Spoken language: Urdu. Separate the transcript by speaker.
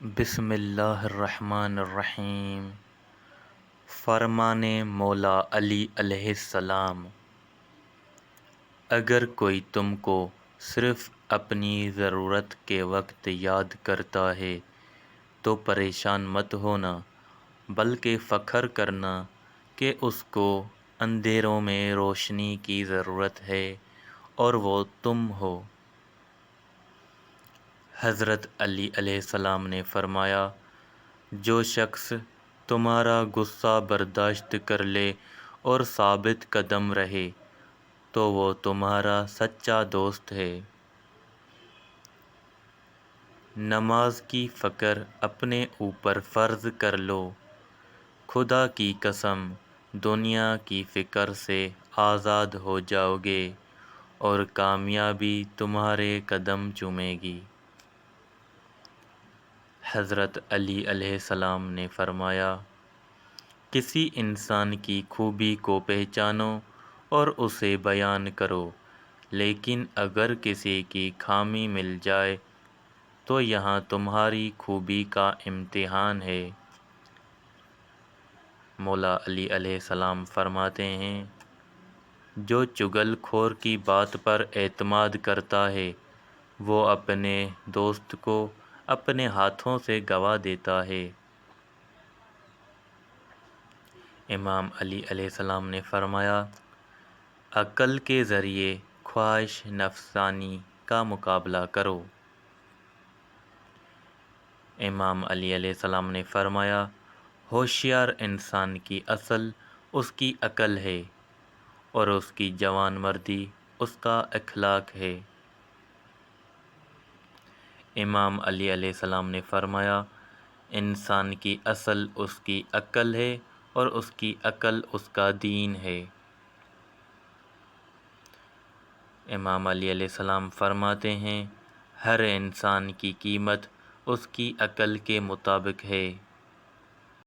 Speaker 1: بسم اللہ الرحمن الرحیم۔ فرمان مولا علی علیہ السلام: اگر کوئی تم کو صرف اپنی ضرورت کے وقت یاد کرتا ہے تو پریشان مت ہونا، بلکہ فخر کرنا کہ اس کو اندھیروں میں روشنی کی ضرورت ہے اور وہ تم ہو۔ حضرت علی علیہ السلام نے فرمایا، جو شخص تمہارا غصہ برداشت کر لے اور ثابت قدم رہے تو وہ تمہارا سچا دوست ہے۔ نماز کی فکر اپنے اوپر فرض کر لو، خدا کی قسم دنیا کی فکر سے آزاد ہو جاؤ گے اور کامیابی تمہارے قدم چومے گی۔ حضرت علی علیہ السلام نے فرمایا، کسی انسان کی خوبی کو پہچانو اور اسے بیان کرو، لیکن اگر کسی کی خامی مل جائے تو یہاں تمہاری خوبی کا امتحان ہے۔ مولا علی علیہ السلام فرماتے ہیں، جو چغل خور کی بات پر اعتماد کرتا ہے وہ اپنے دوست کو اپنے ہاتھوں سے گوا دیتا ہے۔ امام علی علیہ السلام نے فرمایا، عقل کے ذریعے خواہش نفسانی کا مقابلہ کرو۔ امام علی علیہ السلام نے فرمایا، ہوشیار انسان کی اصل اس کی عقل ہے اور اس کی جوان مردی اس کا اخلاق ہے۔ امام علی علیہ السلام نے فرمایا، انسان کی اصل اس کی عقل ہے اور اس کی عقل اس کا دین ہے۔ امام علی علیہ السلام فرماتے ہیں، ہر انسان کی قیمت اس کی عقل کے مطابق ہے۔